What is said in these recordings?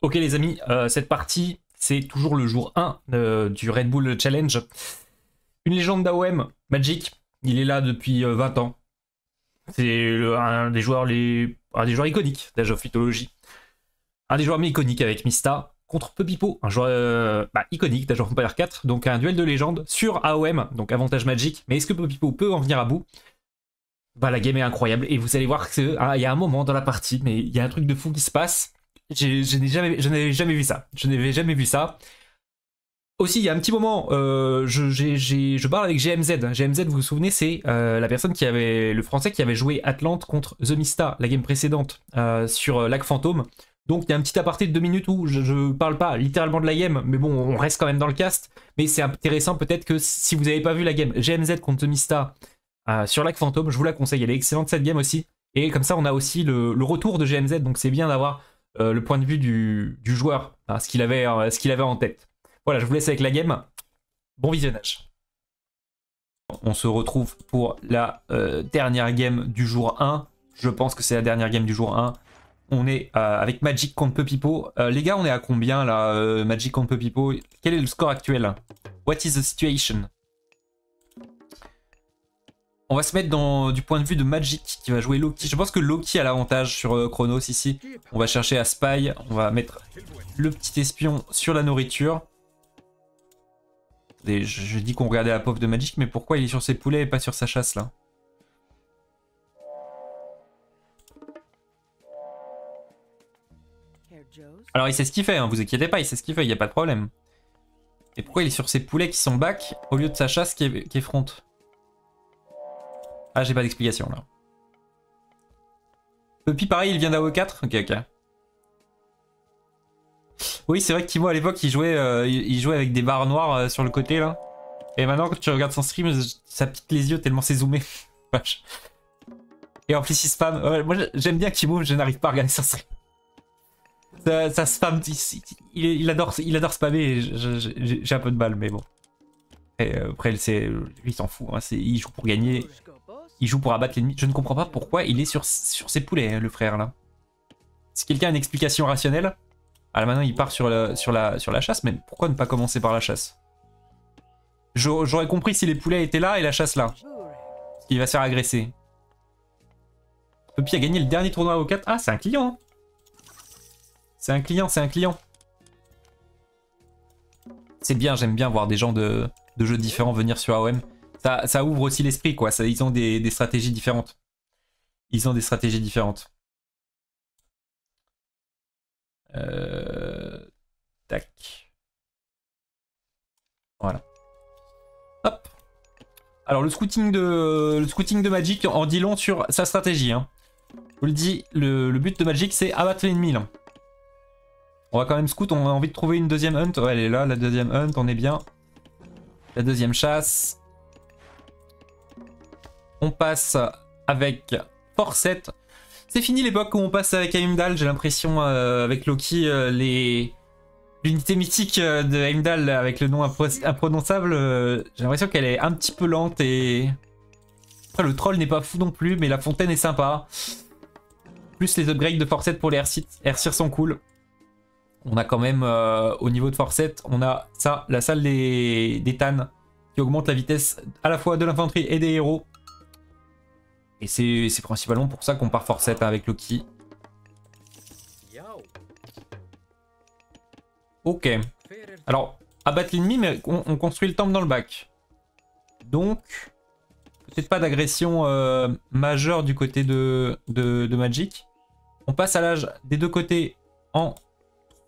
Ok les amis, cette partie, c'est toujours le jour 1 du Red Bull Challenge. Une légende d'AOM, Magic, il est là depuis 20 ans. C'est un des joueurs iconiques d'Age of Mythology. Un des joueurs iconiques avec Mista contre Pepipo, un joueur iconique d'Age of Empire 4. Donc un duel de légende sur AOM, donc avantage Magic. Mais est-ce que Pepipo peut en venir à bout? Bah la game est incroyable et vous allez voir qu'il y a un moment dans la partie, mais il y a un truc de fou qui se passe. Je n'avais jamais vu ça. Je n'avais jamais vu ça. Aussi, il y a un petit moment, je parle avec GMZ. GMZ, vous vous souvenez, c'est la personne qui avait, le français qui avait joué Atlante contre The Mista, la game précédente, sur Lac Fantôme. Donc il y a un petit aparté de 2 minutes où je parle pas littéralement de la game, mais bon, on reste quand même dans le cast. Mais c'est intéressant peut-être que si vous n'avez pas vu la game GMZ contre The Mista sur Lac Fantôme, je vous la conseille. Elle est excellente cette game aussi. Et comme ça, on a aussi le retour de GMZ, donc c'est bien d'avoir le point de vue du joueur, hein, ce qu'il avait en tête. Voilà, je vous laisse avec la game. Bon visionnage. On se retrouve pour la dernière game du jour 1. Je pense que c'est la dernière game du jour 1. On est avec Magic contre Pepipo. Les gars, on est à combien là, Magic contre Pepipo? Quel est le score actuel? What is the situation? On va se mettre du point de vue de Magic qui va jouer Loki. Je pense que Loki a l'avantage sur Chronos ici. On va chercher à Spy. On va mettre le petit espion sur la nourriture. Et je dis qu'on regardait la pauvre de Magic, mais pourquoi il est sur ses poulets et pas sur sa chasse là? Alors il sait ce qu'il fait, hein, vous inquiétez pas, il sait ce qu'il fait, il n'y a pas de problème. Et pourquoi il est sur ses poulets qui sont back au lieu de sa chasse qui est front? Ah, j'ai pas d'explication là. Puppy pareil, il vient d'AO4. Ok, ok. Oui, c'est vrai que Timo à l'époque il jouait avec des barres noires sur le côté là. Et maintenant quand tu regardes son stream, ça pique les yeux tellement c'est zoomé. Vache. Et en plus il spam. Ouais, moi j'aime bien Timo, je n'arrive pas à regarder son stream. Ça spam, il adore spammer, j'ai un peu de mal mais bon. Et après lui il s'en fout, hein, il joue pour gagner, il joue pour abattre l'ennemi. Je ne comprends pas pourquoi il est sur ses poulets hein, le frère là. Si quelqu'un a une explication rationnelle. Ah là maintenant il part sur la chasse, mais pourquoi ne pas commencer par la chasse? J'aurais compris si les poulets étaient là et la chasse là. Parce qu'il va se faire agresser. Puppy a gagné le dernier tournoi au 4. Ah c'est un client hein. C'est un client, c'est un client. C'est bien, j'aime bien voir des gens de jeux différents venir sur AOM. Ça ouvre aussi l'esprit quoi, ils ont des stratégies différentes. Ils ont des stratégies différentes. Tac. Voilà. Hop. Alors le scouting de Magic en dit long sur sa stratégie. Hein. Je vous le dis, le but de Magic c'est abattre l'ennemi là. On va quand même scout, on a envie de trouver une deuxième hunt. Ouais, elle est là, la deuxième hunt, on est bien. La deuxième chasse. On passe avec Forset. C'est fini l'époque où on passe avec Heimdall, j'ai l'impression, avec Loki, l'unité mythique de Heimdall avec le nom imprononçable, j'ai l'impression qu'elle est un petit peu lente et... Après, le troll n'est pas fou non plus, mais la fontaine est sympa. Plus les upgrades de Forset pour les Airseer sont cool. On a quand même, au niveau de Forset, on a ça, la salle des Tannes, qui augmente la vitesse à la fois de l'infanterie et des héros. Et c'est principalement pour ça qu'on part Forset avec Loki. Ok. Alors, abattre l'ennemi, mais on construit le temple dans le bac. Donc, peut-être pas d'agression majeure du côté de Magic. On passe à l'âge des deux côtés en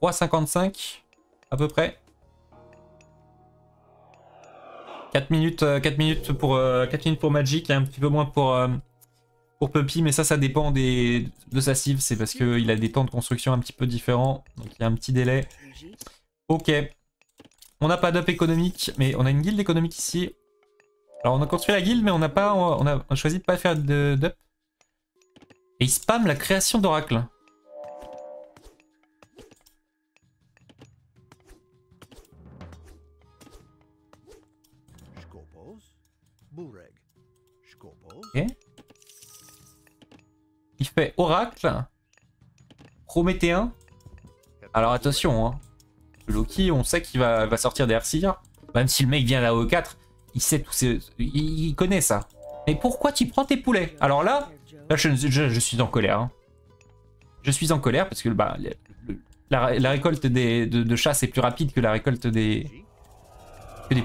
3,55 à peu près. 4 minutes pour Magic et un petit peu moins pour Puppy, mais ça dépend de sa cive, c'est parce qu'il a des temps de construction un petit peu différents, donc il y a un petit délai. Ok. On n'a pas d'up économique, mais on a une guilde économique ici. Alors on a construit la guilde, mais on a choisi de pas faire d'up. Et il spam la création d'oracle. Ok. Il fait oracle, prométhéen Alors attention, hein. Loki, on sait qu'il va sortir des RCR. Même si le mec vient d'AO 4, il sait tous ces... Il connaît ça. Mais pourquoi tu prends tes poulets? Alors là je suis en colère. Hein. Je suis en colère parce que bah, la récolte de chasse est plus rapide que la récolte des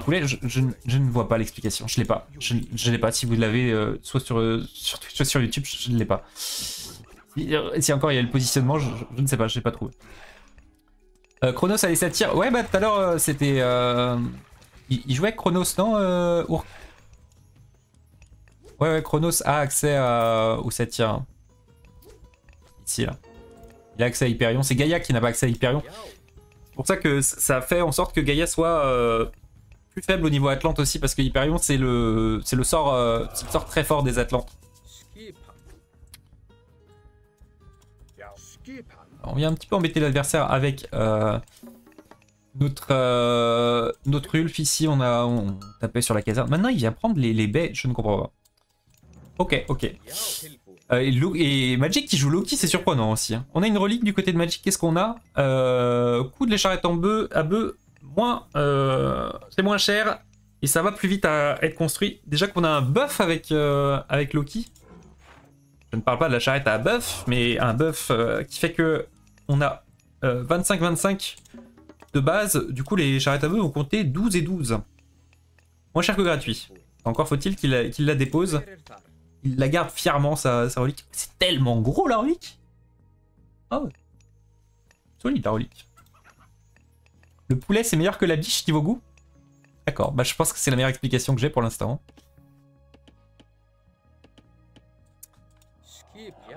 poulets. Je ne vois pas l'explication. Je l'ai pas. Je l'ai pas. Si vous l'avez, soit sur Twitch, soit sur YouTube, je ne l'ai pas. Si encore il y a le positionnement, je ne sais pas. Je l'ai pas trouvé. Chronos allait s'attirer. Ouais, bah tout à l'heure, c'était... Il jouait avec Chronos, non Urk. Ouais, Chronos a accès au Satyr. Ici, là. Il a accès à Hyperion. C'est Gaïa qui n'a pas accès à Hyperion. C'est pour ça que ça fait en sorte que Gaïa soit plus faible au niveau Atlante aussi, parce que Hyperion, c'est le sort très fort des Atlantes. Alors, on vient un petit peu embêter l'adversaire avec notre Ulf ici. On tapait sur la caserne. Maintenant, il vient prendre les baies. Je ne comprends pas. Ok. Et Magic qui joue Loki, c'est surprenant aussi. Hein. On a une relique du côté de Magic. Qu'est-ce qu'on a? Coup de l'écharrette à bœuf, c'est moins cher et ça va plus vite à être construit. Déjà qu'on a un buff avec Loki. Je ne parle pas de la charrette à bœuf, mais un buff qui fait que on a 25-25 de base. Du coup, les charrettes à bœuf vont compter 12 et 12. Moins cher que gratuit. Encore faut-il qu'il la dépose. Il la garde fièrement, sa relique. C'est tellement gros, la relique. Ah ouais. Solide, la relique. Le poulet, c'est meilleur que la biche niveau goût? D'accord, bah je pense que c'est la meilleure explication que j'ai pour l'instant.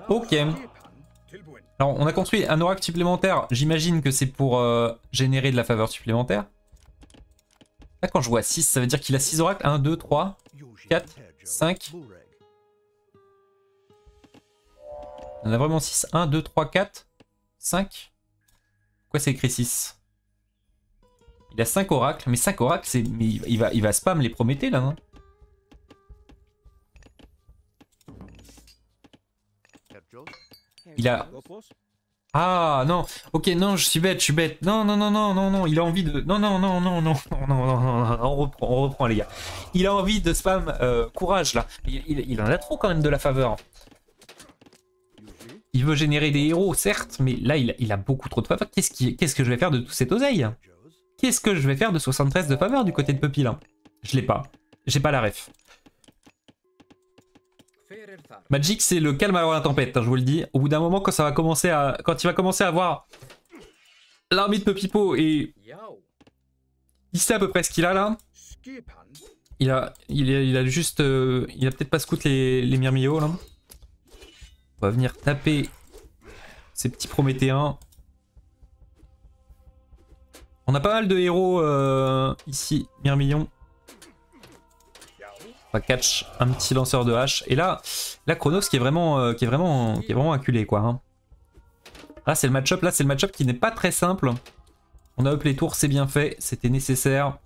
Ok. Alors, on a construit un oracle supplémentaire. J'imagine que c'est pour générer de la faveur supplémentaire. Là, quand je vois 6, ça veut dire qu'il a 6 oracles. 1, 2, 3, 4, 5. On a vraiment 6. 1, 2, 3, 4, 5. Pourquoi c'est écrit 6? Il a 5 oracles. Mais 5 oracles, c'est... Mais il va spam les Prométhées, là, non? Il a... Ah, non. Ok, non, je suis bête. Non, il a envie de... Non, on reprend, les gars. Il a envie de spam courage, là. Il en a trop, quand même, de la faveur. Il veut générer des héros, certes, mais là, il a beaucoup trop de faveur. Qu'est-ce que je vais faire de tout cette oseille? Qu'est-ce que je vais faire de 73 de faveur du côté de Puppy, là? Je l'ai pas. J'ai pas la ref. Magic, c'est le calme avant la tempête, hein, je vous le dis. Au bout d'un moment, quand il va commencer à voir l'armée de Puppipo et il sait à peu près ce qu'il a là. Il a juste, il a peut-être pas scout les Myrmillos là. On va venir taper ces petits Prométhéens. On a pas mal de héros ici, Myrmillon. On va catch un petit lanceur de hache. Et là Chronos qui est vraiment acculé quoi. Hein. Là c'est le match-up qui n'est pas très simple. On a up les tours, c'est bien fait, c'était nécessaire.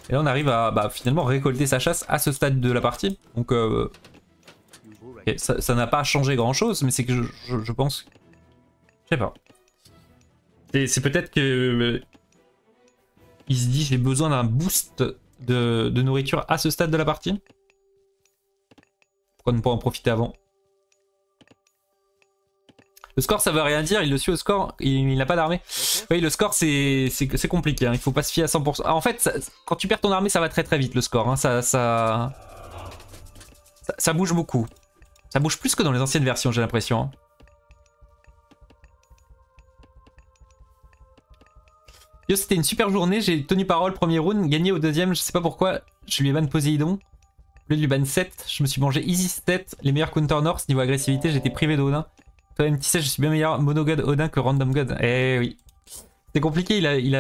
Et là on arrive à finalement récolter sa chasse à ce stade de la partie. Donc okay, ça n'a pas changé grand chose, mais c'est que je pense... Je sais pas. C'est peut-être que... il se dit j'ai besoin d'un boost de nourriture à ce stade de la partie. Pourquoi ne pas en profiter avant? Le score ça veut rien dire, il le suit au score, il n'a pas d'armée. Oui, le score c'est compliqué, hein. Il faut pas se fier à 100%. En fait, quand tu perds ton armée ça va très vite le score, hein. Ça bouge beaucoup. Ça bouge plus que dans les anciennes versions j'ai l'impression. Hein. Yo, c'était une super journée, j'ai tenu parole, premier round, gagné au deuxième, je sais pas pourquoi, je lui ai ban Poséidon. Au lieu de lui ban 7, je me suis mangé easy stat, les meilleurs counter north, niveau agressivité, j'étais privé d'Odin. Toi MTC, je suis bien meilleur mono god Odin que random god. Eh oui. C'est compliqué, ouais. Il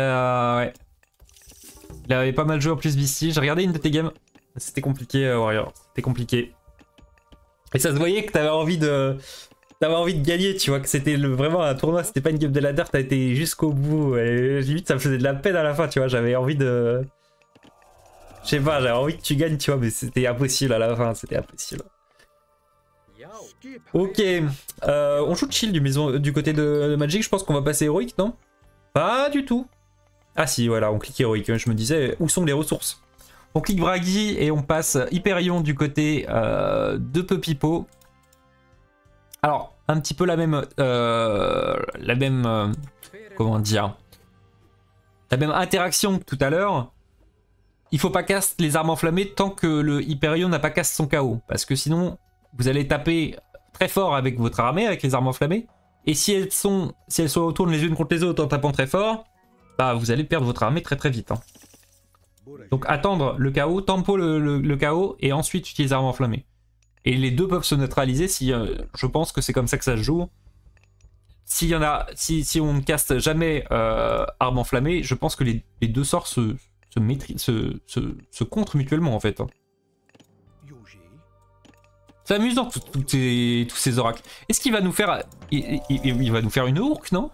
avait pas mal joué en plus BC, j'ai regardé une de tes games. C'était compliqué Warrior, c'était compliqué. Et ça se voyait que t'avais envie de gagner, tu vois, que c'était vraiment un tournoi, c'était pas une game de ladder, t'as été jusqu'au bout, et limite ça me faisait de la peine à la fin, tu vois, j'avais envie de... Je sais pas, j'avais envie que tu gagnes, tu vois, mais c'était impossible à la fin, c'était impossible. Ok, on shoot chill du côté de Magic, je pense qu'on va passer héroïque, non? Pas du tout. Ah si, voilà, on clique héroïque, je me disais, où sont les ressources? On clique Bragi et on passe Hyperion du côté de Pepipo. Alors, un petit peu la même comment dire? La même interaction que tout à l'heure. Il faut pas cast les armes enflammées tant que le Hyperion n'a pas cast son KO. Parce que sinon, vous allez taper très fort avec votre armée, avec les armes enflammées. Et si elles se retournent les unes contre les autres en tapant très fort, bah vous allez perdre votre armée très très vite. Hein. Donc attendre le KO, tempo le KO et ensuite utiliser les armes enflammées. Et les deux peuvent se neutraliser si je pense que c'est comme ça que ça se joue. S'il y en a, si on ne caste jamais armes enflammées, je pense que les deux sorts se contre mutuellement en fait. C'est amusant tous ces oracles. Est-ce qu'il va nous faire... Il va nous faire une ourque, non?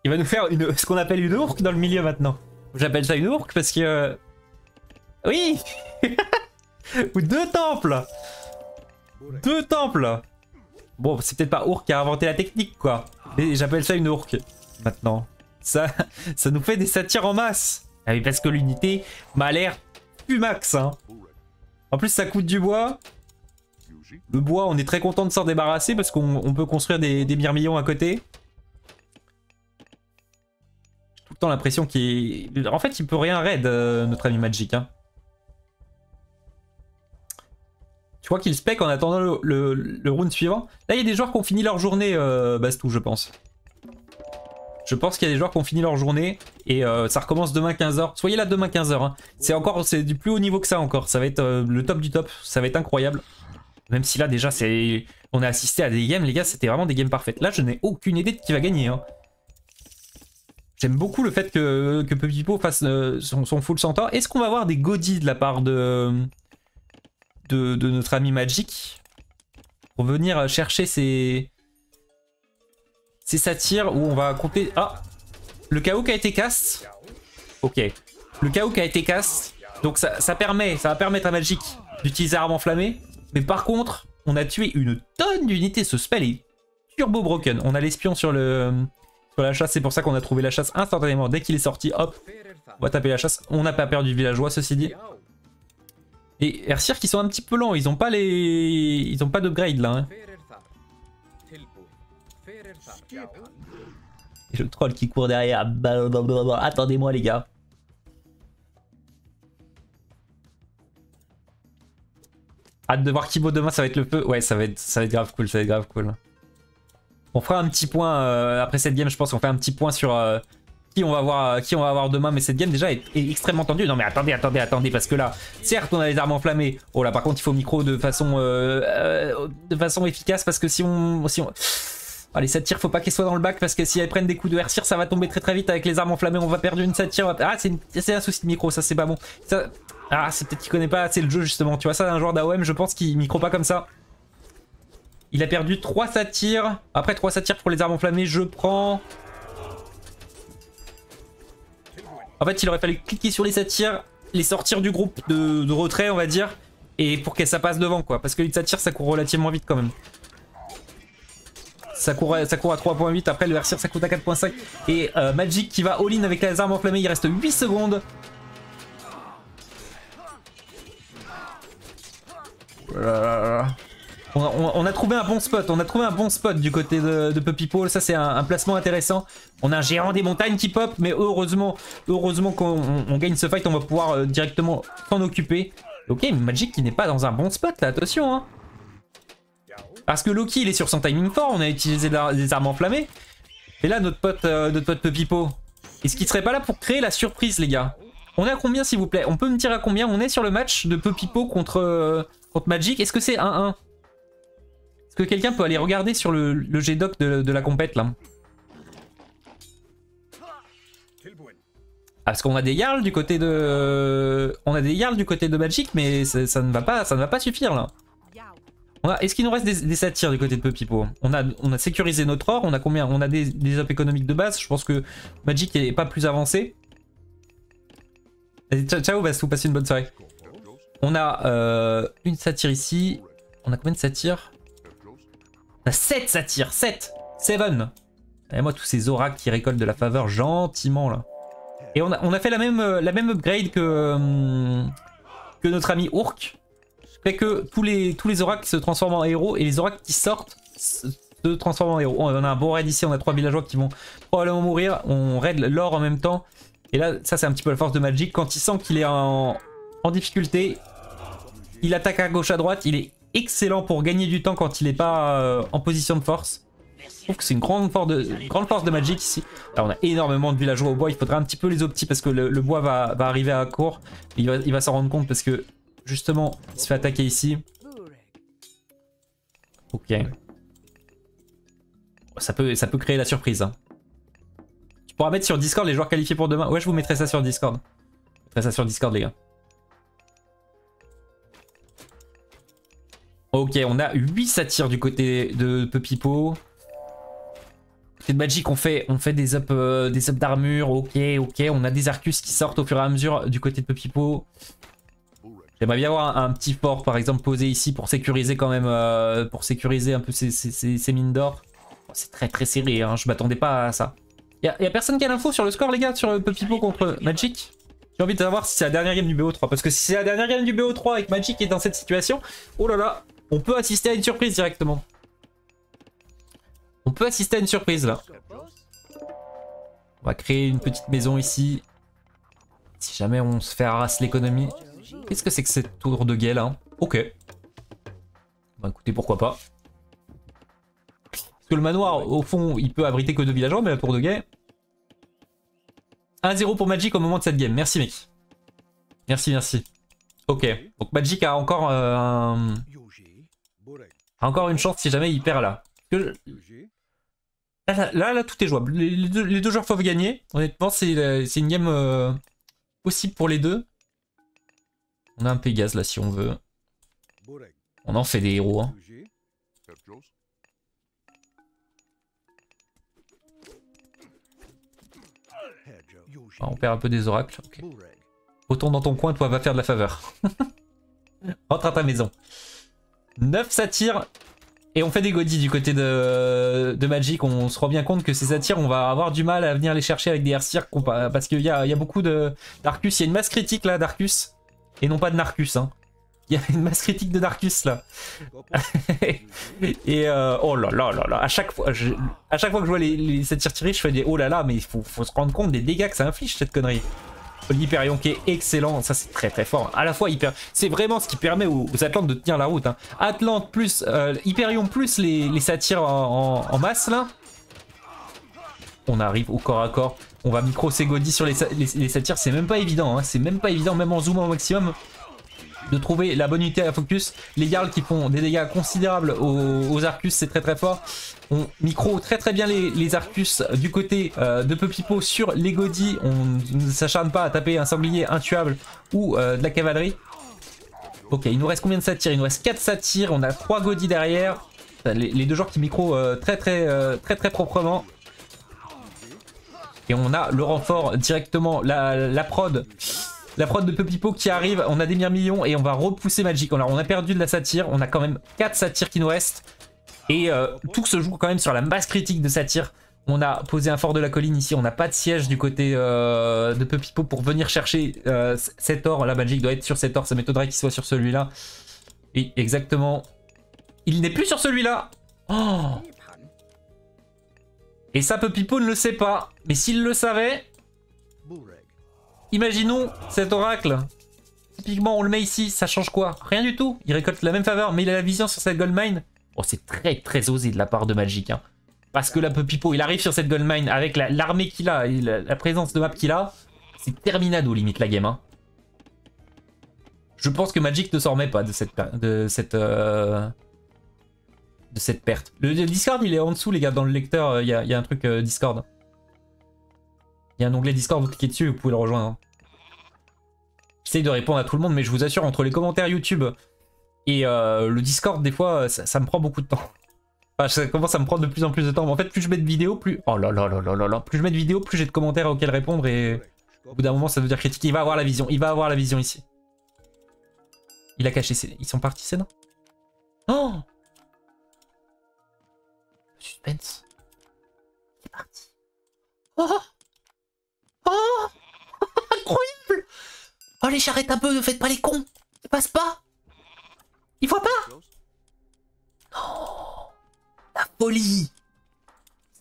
Il va nous faire ce qu'on appelle une ourque dans le milieu maintenant. J'appelle ça une ourque parce que... Oui. Ou deux temples. Deux temples. Bon, c'est peut-être pas ourque qui a inventé la technique, quoi. Mais j'appelle ça une ourque maintenant. Ça nous fait des satires en masse. Ah oui, parce que l'unité m'a l'air plus max. Hein. En plus, ça coûte du bois. Le bois, on est très content de s'en débarrasser parce qu'on peut construire des mirmillons à côté. Tout le temps l'impression qu'il est... En fait, il peut rien raid, notre ami Magic. Hein. Tu crois qu'il spec en attendant le round suivant? Là, il y a des joueurs qui ont fini leur journée, Bastou, je pense. Je pense qu'il y a des joueurs qui ont fini leur journée et ça recommence demain 15h. Soyez là demain 15h. Hein. C'est du plus haut niveau que ça encore. Ça va être le top du top. Ça va être incroyable. Même si là déjà on a assisté à des games, les gars, c'était vraiment des games parfaites. Là, je n'ai aucune idée de qui va gagner. Hein. J'aime beaucoup le fait que Pepipo fasse son full centaure. Est-ce qu'on va avoir des goodies de la part de notre ami Magic pour venir chercher ces satires où on va compter... Ah, le KO qui a été cast. Ok. Le KO qui a été cast. Donc ça va permettre à Magic d'utiliser arme enflammée. Mais par contre, on a tué une tonne d'unités. Ce spell est turbo broken. On a l'espion sur la chasse. C'est pour ça qu'on a trouvé la chasse instantanément. Dès qu'il est sorti, hop, on va taper la chasse. On n'a pas perdu de villageois, ceci dit. Et Airseer qui sont un petit peu lents. Ils ont pas d'upgrade là. Hein. Et le troll qui court derrière. Attendez-moi les gars. Hâte de voir Kibo demain, ça va être le feu. Ouais, ça va être grave cool, ça va être grave cool. On fera un petit point après cette game, je pense qu'on fait un petit point sur qui on va avoir demain. Mais cette game déjà est extrêmement tendue. Non mais attendez, parce que là, certes on a les armes enflammées. Oh là, par contre il faut micro de façon efficace parce que si on... Ah, les satires, faut pas qu'elles soient dans le bac parce que si elles prennent des coups de Airseer, ça va tomber très très vite avec les armes enflammées. On va perdre une satire. Ah, c'est un souci de micro, ça c'est pas bon. Ça... Ah, c'est peut-être qu'il connaît pas assez le jeu justement. Tu vois, ça, un joueur d'AOM, je pense qu'il micro pas comme ça. Il a perdu 3 satires. Après 3 satires pour les armes enflammées, je prends. En fait, il aurait fallu cliquer sur les satires, les sortir du groupe de retrait, on va dire, et pour que ça passe devant quoi. Parce que les satires, ça court relativement vite quand même. Ça court à 3.8, après le Airseer ça coûte à 4.5. Et Magic qui va all-in avec les armes enflammées, il reste 8 secondes. On a trouvé un bon spot, du côté de Pepipo. Ça c'est un placement intéressant. On a un géant des montagnes qui pop, mais heureusement qu'on gagne ce fight, on va pouvoir directement s'en occuper. Ok, Magic qui n'est pas dans un bon spot là, attention hein. Parce que Loki il est sur son timing fort, on a utilisé des armes enflammées. Et là notre pote Pepipo, est-ce qu'il serait pas là pour créer la surprise les gars? On est à combien s'il vous plaît? On peut me dire à combien on est sur le match de Pepipo contre Magic? Est-ce que c'est 1-1? Est-ce que quelqu'un peut aller regarder sur le G-Doc de la compète là? Parce qu'on a des Jarls du côté de... On a des Jarls du côté de Magic, mais ça ne va pas suffire là. Est-ce qu'il nous reste des satires du côté de Pepipo? On a sécurisé notre or, on a combien? On a des up économiques de base, je pense que Magic n'est pas plus avancé. Ciao, Bastou, passez une bonne soirée. On a une satire ici. On a combien de satires? On a 7 satires, 7 Et moi tous ces oracles qui récoltent de la faveur gentiment là. Et on a fait la même upgrade que notre ami Urk. Fait que tous les oracles se transforment en héros et les oracles qui sortent se transforment en héros. On a un bon raid ici, on a 3 villageois qui vont probablement mourir. On raid l'or en même temps. Et là, ça c'est un petit peu la force de Magic. Quand il sent qu'il est en difficulté, il attaque à gauche à droite. Il est excellent pour gagner du temps quand il n'est pas en position de force. Je trouve que c'est une grande force de Magic ici. Là, on a énormément de villageois au bois. Il faudra un petit peu les optis parce que le bois va arriver à court. Il va s'en rendre compte parce que justement, il se fait attaquer ici. Ok. Ça peut créer la surprise. Hein. Tu pourras mettre sur Discord les joueurs qualifiés pour demain. Ouais, je vous mettrai ça sur Discord. Je mettrai ça sur Discord, les gars. Ok, on a 8 satires du côté de Pepipo. Côté de Magic, on fait des ups d'armure. Ok. On a des Arcus qui sortent au fur et à mesure du côté de Pepipo. J'aimerais bien avoir un petit fort, par exemple, posé ici pour sécuriser quand même, pour sécuriser un peu ces mines d'or. C'est très serré, hein, je m'attendais pas à ça. Y'a personne qui a l'info sur le score, les gars, sur Pepipo contre Magic? J'ai envie de savoir si c'est la dernière game du BO3. Parce que si c'est la dernière game du BO3 et que Magic est dans cette situation, oh là là, on peut assister à une surprise directement. On peut assister à une surprise là. On va créer une petite maison ici. Si jamais on se fait arraser l'économie. Qu'est-ce que c'est que cette tour de guet là? Ok. Bah écoutez, pourquoi pas. Parce que le manoir, au fond, il peut abriter que 2 villageois, mais la tour de guet... 1-0 pour Magic au moment de cette game. Merci mec. Merci. Ok. Donc Magic a encore encore une chance si jamais il perd là. Là, tout est jouable. Les deux joueurs peuvent gagner. Honnêtement, c'est une game possible pour les deux. On a un Pégase là si on veut. On en fait des héros. Hein. Ah, on perd un peu des oracles. Okay. Retourne dans ton coin, toi va faire de la faveur. Rentre à ta maison. 9 satires. Et on fait des godis du côté de Magic. On se rend bien compte que ces satires, on va avoir du mal à venir les chercher avec des Airseer. Parce qu'il y a beaucoup d'Arcus. Il y a une masse critique là d'Arcus. Et non pas de Narcus. Hein. Il y a une masse critique de Narcus là. Et oh là là là là. À chaque fois que je vois les satires tirés, je fais des oh là là. Mais il faut se rendre compte des dégâts que ça inflige cette connerie. L'Hyperion qui est excellent, ça c'est très fort. À la fois, c'est vraiment ce qui permet aux Atlantes de tenir la route. Hein. Atlante plus Hyperion plus les satires en masse là. On arrive au corps à corps. On va micro Ségodi sur les satires. C'est même pas évident. Hein. C'est même pas évident, même en zoomant au maximum, de trouver la bonne unité à focus. Les Jarls qui font des dégâts considérables aux Arcus, c'est très fort. On micro très bien les Arcus du côté de Pepipo sur les Godis. On ne s'acharne pas à taper un sanglier intuable ou de la cavalerie. Ok, il nous reste combien de satires? Il nous reste 4 satires. On a 3 Godis derrière. Les deux joueurs qui micro très proprement. Et on a le renfort directement, la prod. La prod de Pepipo qui arrive, on a des myrmillons et on va repousser Magic. Alors on a perdu de la satire, on a quand même 4 satires qui nous restent. Et tout se joue quand même sur la masse critique de satire. On a posé un fort de la colline ici, on n'a pas de siège du côté de Pepipo pour venir chercher cet or. Là Magic doit être sur cet or, ça m'étonnerait qu'il soit sur celui-là. Et exactement, il n'est plus sur celui-là. Oh. Et ça Pepipo ne le sait pas, mais s'il le savait... Imaginons cet oracle. Typiquement, on le met ici, ça change quoi? Rien du tout. Il récolte la même faveur, mais il a la vision sur cette gold mine. Oh, c'est très osé de la part de Magic. Hein. Parce que là, Pepipo, il arrive sur cette gold mine avec l'armée qu'il a, et la présence de map qu'il a. C'est terminado, limite, la game. Hein. Je pense que Magic ne s'en remet pas de cette perte. Le Discord, il est en dessous, les gars. Dans le lecteur, il y a un truc Discord. Il y a un onglet Discord, vous cliquez dessus, vous pouvez le rejoindre. Hein. J'essaye de répondre à tout le monde, mais je vous assure, entre les commentaires YouTube et le Discord, des fois, ça me prend beaucoup de temps. Enfin, ça commence à me prendre de plus en plus de temps. Mais en fait, plus je mets de vidéos, plus... Oh là là là là là là. Plus je mets de vidéos, plus j'ai de commentaires auxquels répondre. Et au bout d'un moment, ça veut dire critiquer. Il va avoir la vision. Il va avoir la vision ici. Il a caché ses... Ils sont partis, c'est non? Oh, suspense. C'est parti. Oh, oh, incroyable. Oh, les charrettes un peu, ne faites pas les cons. Ils passent pas. Ils voient pas. Oh, la folie.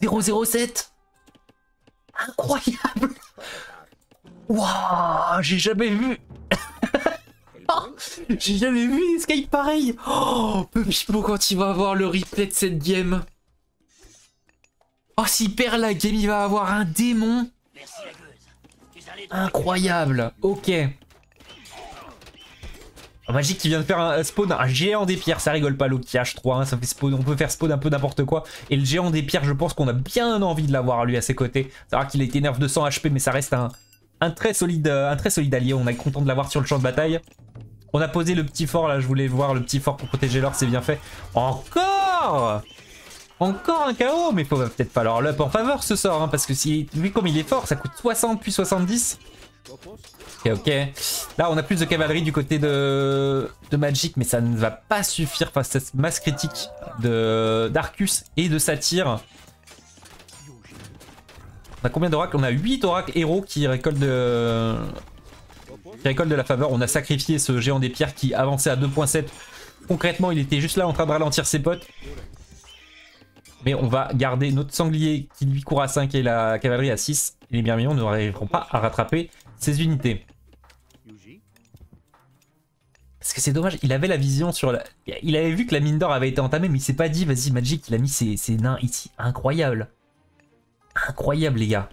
007. Incroyable. Waouh, j'ai jamais vu. Oh, j'ai jamais vu une escape pareil. Oh, Pepipo quand il va avoir le replay de cette game. Oh, s'il perd la game, il va avoir un démon. Incroyable. Ok. Oh, Magic qui vient de faire un spawn, un géant des pierres, ça rigole pas Loki H3, hein, ça fait spawn, on peut faire spawn un peu n'importe quoi. Et le géant des pierres, je pense qu'on a bien envie de l'avoir lui à ses côtés. C'est vrai qu'il a été nerf de 100 HP, mais ça reste un très solide allié. On est content de l'avoir sur le champ de bataille. On a posé le petit fort là, je voulais voir le petit fort pour protéger l'or, c'est bien fait. Encore un KO, mais faut peut-être pas leur l'up en faveur ce sort, hein, parce que si, vu comme il est fort, ça coûte 60 puis 70. Ok. Là, on a plus de cavalerie du côté de Magic, mais ça ne va pas suffire face à cette masse critique d'Arcus et de Satyr. On a combien d'oracles? On a 8 oracles héros qui récoltent de la faveur. On a sacrifié ce géant des pierres qui avançait à 2.7. Concrètement, il était juste là en train de ralentir ses potes. Mais on va garder notre sanglier qui lui court à 5 et la cavalerie à 6. Et les myrmillons n'arriveront pas à rattraper ces unités. Parce que c'est dommage, il avait la vision sur la... Il avait vu que la mine d'or avait été entamée, mais il s'est pas dit, vas-y Magic, il a mis ses nains ici. Incroyable. Incroyable les gars.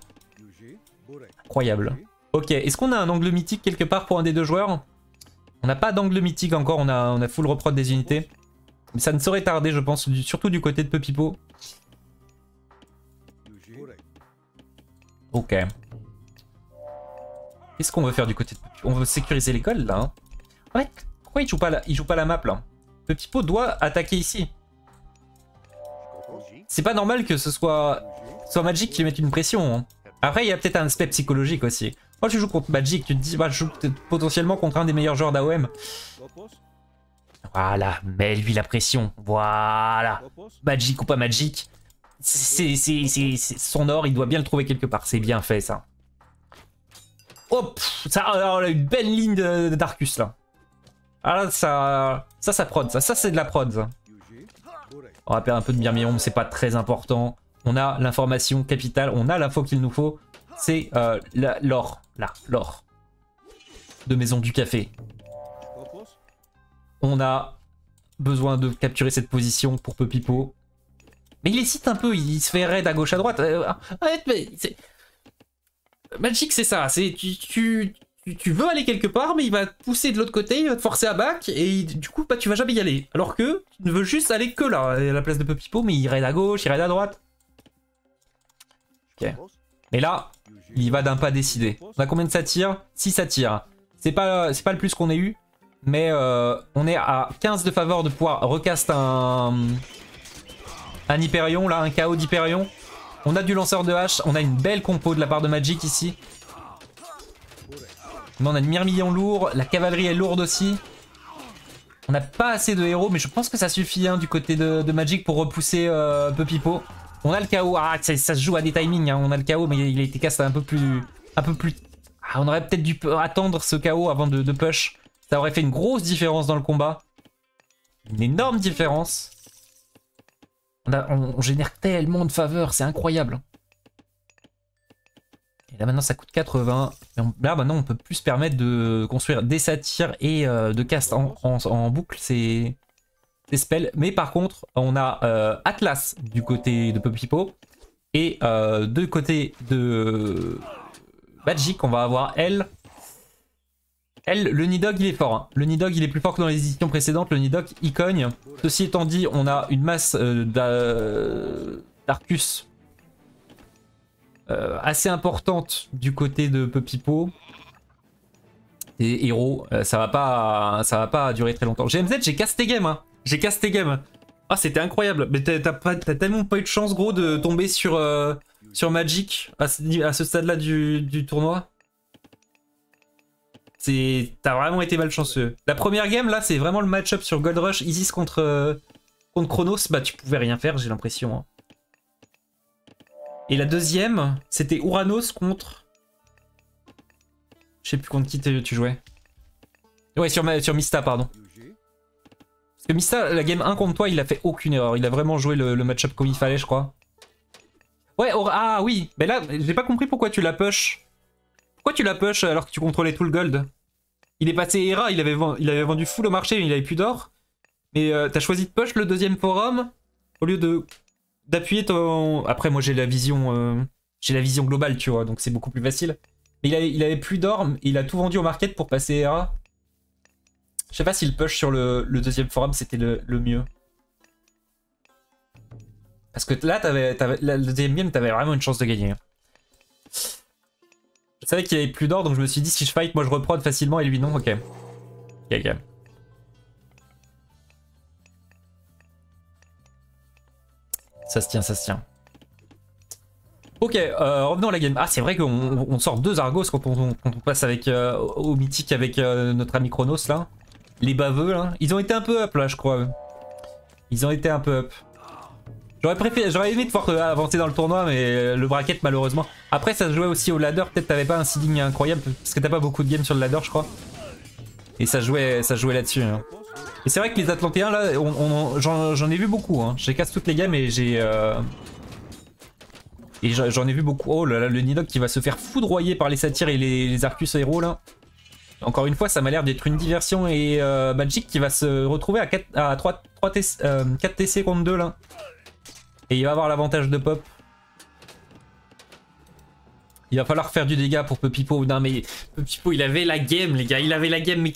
Incroyable. Ok, est-ce qu'on a un angle mythique quelque part pour un des deux joueurs? On n'a pas d'angle mythique encore, on a full reprod des unités. Mais ça ne saurait tarder je pense, surtout du côté de Pepipo. Ok. Qu'est-ce qu'on veut faire du côté de Pepipo? On veut sécuriser l'école là. Hein. Ouais. Pourquoi il joue pas la map là? Pepipo doit attaquer ici. C'est pas normal que ce soit Magic qui mette une pression. Hein. Après il y a peut-être un aspect psychologique aussi. Moi tu joues contre Magic, tu te dis bah, je joue potentiellement contre un des meilleurs joueurs d'AOM. Voilà, mets-lui la pression. Voilà. Magic ou pas Magic. C'est son or, il doit bien le trouver quelque part. C'est bien fait ça. Hop, ça, alors, on a une belle ligne d'Arcus là. Ah là, ça prod, ça c'est de la prod. Ça. On va perdre un peu de myrmillon, mais c'est pas très important. On a l'information capitale, on a l'info qu'il nous faut. C'est l'or, là, l'or. De Maison du Café. On a besoin de capturer cette position pour Pepipo. Mais il hésite un peu, il se fait raid à gauche à droite. Magic c'est ça, tu veux aller quelque part mais il va te pousser de l'autre côté, il va te forcer à back et du coup bah, tu vas jamais y aller. Alors que tu ne veux juste aller que là, à la place de Pepipo, mais il raid à gauche, il raid à droite. Ok. Mais là, il y va d'un pas décidé. On a combien de satyres? 6 satyres. C'est pas le plus qu'on ait eu. Mais on est à 15 de faveur de pouvoir recast un Hyperion, là, un KO d'Hyperion. On a du lanceur de hache, on a une belle compo de la part de Magic ici. Mais on a une myrmillon lourd, la cavalerie est lourde aussi. On n'a pas assez de héros, mais je pense que ça suffit hein, du côté de Magic pour repousser Pepipo. On a le KO, ah, ça se joue à des timings, hein. On a le KO, mais il a été cast un peu plus... Ah, on aurait peut-être dû attendre ce KO avant de push. Ça aurait fait une grosse différence dans le combat. Une énorme différence. On génère tellement de faveurs, c'est incroyable. Et là maintenant ça coûte 80. Là maintenant on peut plus se permettre de construire des satyres et de cast en boucle ces spells. Mais par contre on a Atlas du côté de Pepipo. Et du côté de Magic on va avoir elle. Le Nidhogg il est fort, hein. Le Nidhogg il est plus fort que dans les éditions précédentes, le Nidhogg il cogne. Ceci étant dit, on a une masse d'Arcus assez importante du côté de Pepipo. Et héros, ça va pas durer très longtemps. GMZ, j'ai casté game, hein. J'ai casté game. Ah c'était incroyable, mais t'as tellement pas eu de chance gros de tomber sur Magic à ce stade là du tournoi. T'as vraiment été malchanceux. La première game, là, c'est vraiment le match-up sur Gold Rush. Isis contre Chronos. Bah, tu pouvais rien faire, j'ai l'impression. Hein. Et la deuxième, c'était Uranos contre... Je sais plus contre qui tu jouais. Ouais, sur Mista, pardon. Parce que Mista, la game 1 contre toi, il a fait aucune erreur. Il a vraiment joué le match-up comme il fallait, je crois. Ouais, ah oui. Mais là, j'ai pas compris pourquoi tu la push. Pourquoi tu la push alors que tu contrôlais tout le gold? Il est passé Hera, il avait vendu full au marché, mais il avait plus d'or. Mais t'as choisi de push le deuxième forum au lieu d'appuyer ton... Après, moi j'ai la vision globale, tu vois, donc c'est beaucoup plus facile. Mais il avait plus d'or, il a tout vendu au market pour passer Hera. Je sais pas si le push sur le deuxième forum c'était le mieux. Parce que là, le deuxième game, t'avais vraiment une chance de gagner. Je savais qu'il avait plus d'or, donc je me suis dit si je fight, moi je reprod facilement et lui non, ok. Ok. Ça se tient, ça se tient. Ok, revenons à la game. Ah, c'est vrai qu'on sort 2 Argos quand on passe avec, au mythique avec notre ami Chronos là. Les baveux là. Ils ont été un peu up là, je crois. Ils ont été un peu up. J'aurais aimé te voir avancer dans le tournoi, mais le bracket malheureusement. Après, ça se jouait aussi au ladder. Peut-être t'avais pas un seeding incroyable parce que t'as pas beaucoup de games sur le ladder, je crois. Et ça jouait là-dessus. Hein. Et c'est vrai que les Atlantéens là, j'en ai vu beaucoup. Hein. J'ai casse toutes les games et j'en ai vu beaucoup. Oh là là, le Nidhogg qui va se faire foudroyer par les satyres et les Arcus héros là. Encore une fois, ça m'a l'air d'être une diversion et Magic qui va se retrouver à 4 TC contre 2 là. Et il va avoir l'avantage de pop. Il va falloir faire du dégât pour Pepipo. Non mais Pepipo il avait la game les gars, il avait la game mais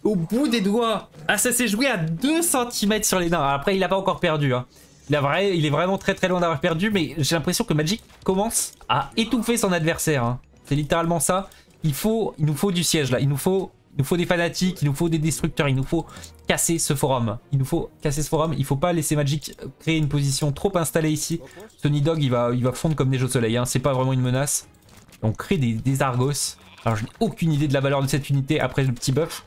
au bout des doigts. Ah ça s'est joué à 2 cm sur les nains. Après il a pas encore perdu. Hein. Il est vraiment très très loin d'avoir perdu mais j'ai l'impression que Magic commence à étouffer son adversaire. Hein. C'est littéralement ça. Il nous faut du siège là. Il nous faut des fanatiques, il nous faut des destructeurs, il nous faut casser ce forum. Il faut pas laisser Magic créer une position trop installée ici. Ce Nidhogg il va fondre comme des jeux de soleil, hein. C'est pas vraiment une menace. On crée des Argos. Alors je n'ai aucune idée de la valeur de cette unité après le petit buff.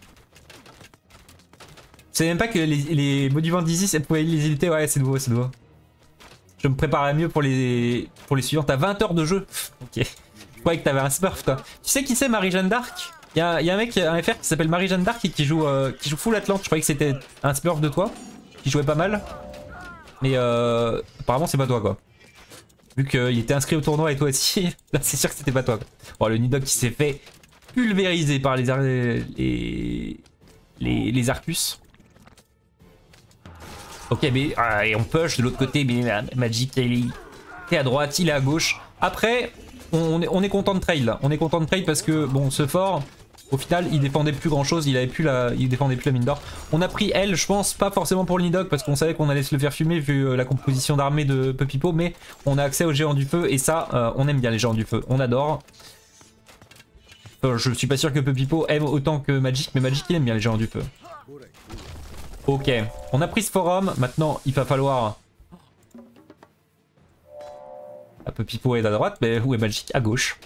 Je savais même pas que les monuments d'Isis elles pouvaient les unités. Ouais c'est nouveau, c'est nouveau. Je me préparais mieux pour les suivants. T'as 20 heures de jeu. Ok. Je croyais que t'avais un smurf toi. Tu sais qui c'est Marie-Jeanne d'Arc? Il y a un mec, un FR qui s'appelle Marie-Jeanne d'Arc et qui joue full Atlante. Je croyais que c'était un smurf de toi, qui jouait pas mal. Mais apparemment c'est pas toi quoi. Vu qu'il était inscrit au tournoi et toi aussi, là c'est sûr que c'était pas toi. Bon, le Nidhogg qui s'est fait pulvériser par les Arcus. Ok, mais et on push de l'autre côté, mais Magic il est à droite, il est à gauche. Après, on est content de trade là. On est content de trade parce que bon, ce fort, au final, il défendait plus grand chose. Il défendait plus la mine d'or. On a pris elle, je pense, pas forcément pour le Nidhogg parce qu'on savait qu'on allait se le faire fumer vu la composition d'armée de Pepipo, mais on a accès aux géants du feu et ça, on aime bien les géants du feu. On adore. Je suis pas sûr que Pepipo aime autant que Magic, mais Magic il aime bien les géants du feu. Ok, on a pris ce forum. Maintenant, il va falloir. Un peu Pepipo est à droite, mais où est Magic? À gauche.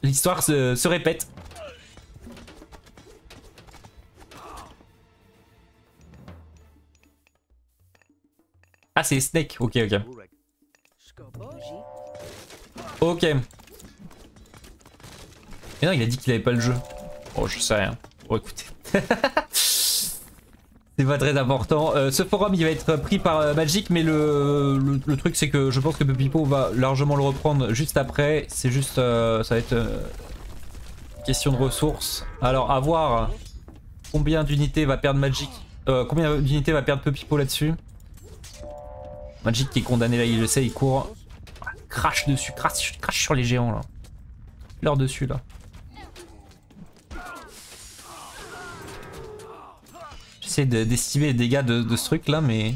L'histoire se répète. Ah, c'est Snake. Ok, ok. Ok. Mais non, il a dit qu'il avait pas le jeu. Oh, je sais rien. Bon, écoutez. C'est pas très important. Ce forum il va être pris par Magic, mais le truc c'est que je pense que Pepipo va largement le reprendre juste après. C'est juste, ça va être question de ressources. Alors à voir combien d'unités va perdre Magic, combien d'unités va perdre Pepipo là-dessus. Magic qui est condamné là, il le sait, il court, crache dessus, crache sur les géants là, leur dessus là. J'essaie d'estimer les dégâts de ce truc là, mais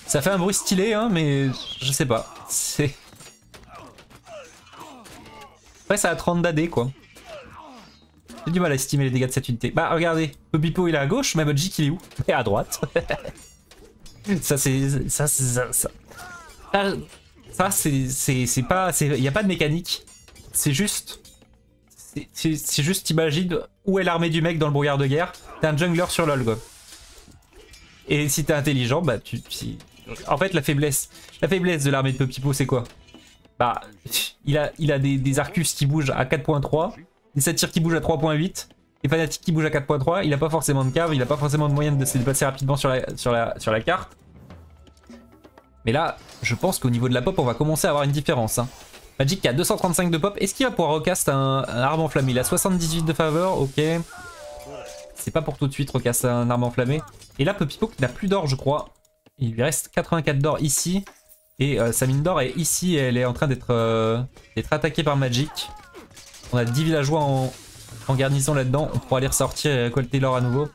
ça fait un bruit stylé, hein, mais je sais pas. C'est. Ouais, ça a 30 d'AD quoi. J'ai du mal à estimer les dégâts de cette unité. Bah, regardez, Pepipo il est à gauche, mais Magic il est où? Il est à droite. Ça, c'est. Ça, c'est pas. Il n'y a pas de mécanique. C'est juste. C'est juste, t'imagines où est l'armée du mec dans le brouillard de guerre. T'es un jungler sur LoL, quoi. Et si t'es intelligent, bah en fait, la faiblesse de l'armée de Pepipo, c'est quoi? Bah, il a des Arcus qui bougent à 4.3, des Satyres qui bougent à 3.8, des Fanatiques qui bougent à 4.3. Il a pas forcément de cave, il a pas forcément de moyen de se déplacer rapidement sur la carte. Mais là, je pense qu'au niveau de la pop, on va commencer à avoir une différence. Hein. Magic qui a 235 de pop. Est-ce qu'il va pouvoir recast un arme enflammée? Il a 78 de faveur, ok. C'est pas pour tout de suite recast un arme enflammée. Et là, Pepipo qui n'a plus d'or, je crois. Il lui reste 84 d'or ici. Et sa mine d'or est ici. Elle est en train d'être attaquée par Magic. On a 10 villageois en garnison là-dedans. On pourra les ressortir et récolter l'or à nouveau.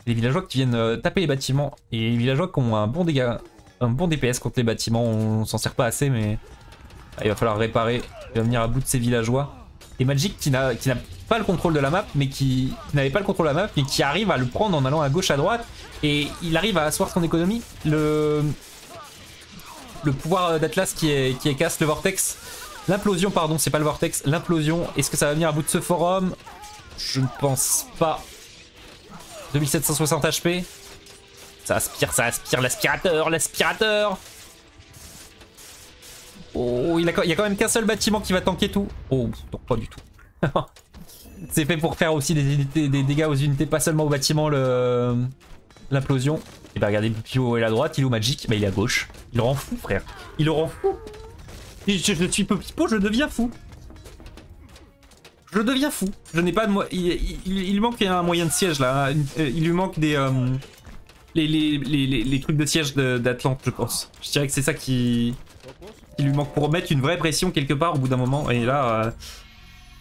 Les villageois qui viennent taper les bâtiments. Et les villageois qui ont un bon dégât, un bon DPS contre les bâtiments. On s'en sert pas assez, mais il va falloir réparer. Il va venir à bout de ces villageois. Et Magic qui n'a pas le contrôle de la map, mais qui n'avait pas le contrôle de la map, mais qui arrive à le prendre en allant à gauche, à droite. Et il arrive à asseoir son économie. Le pouvoir d'Atlas qui est casse, le vortex. L'implosion, pardon, c'est pas le vortex. L'implosion, est-ce que ça va venir à bout de ce forum? Je ne pense pas. 2760 HP. Ça aspire, l'aspirateur. Oh, il y a quand même qu'un seul bâtiment qui va tanker tout. Oh, non, pas du tout. C'est fait pour faire aussi des dégâts aux unités, pas seulement au bâtiment, l'implosion. Et bah regardez, Pio est à droite, il est au Magic, bah il est à gauche. Il le rend fou, frère. Il le rend fou. Je suis Pepipo, je deviens fou. Je deviens fou. Je n'ai pas de il manque un moyen de siège là. Il lui manque des les trucs de siège d'Atlante, je pense. Je dirais que c'est ça qui lui manque pour mettre une vraie pression quelque part au bout d'un moment. Et là,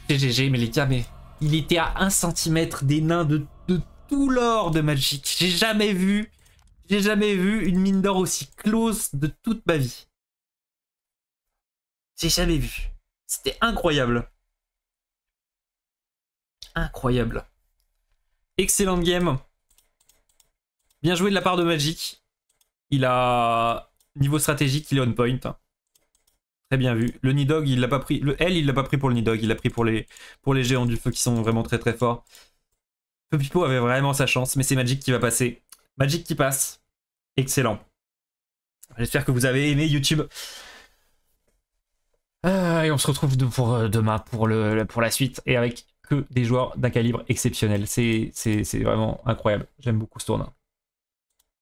GG, mais les gars, mais il était à 1 cm des nains de tout l'or de Magic. J'ai jamais vu une mine d'or aussi close de toute ma vie. J'ai jamais vu. C'était incroyable. Incroyable. Excellent game. Bien joué de la part de Magic. Il a... Niveau stratégique, il est on point. Très bien vu. Le Nidhogg, il l'a pas pris. Il l'a pas pris pour le Nidhogg. Il l'a pris pour les géants du feu qui sont vraiment très très forts. Pepipo avait vraiment sa chance, mais c'est Magic qui va passer. Magic qui passe. Excellent. J'espère que vous avez aimé YouTube. Et on se retrouve demain pour la suite. Et avec que des joueurs d'un calibre exceptionnel. C'est vraiment incroyable. J'aime beaucoup ce tournoi.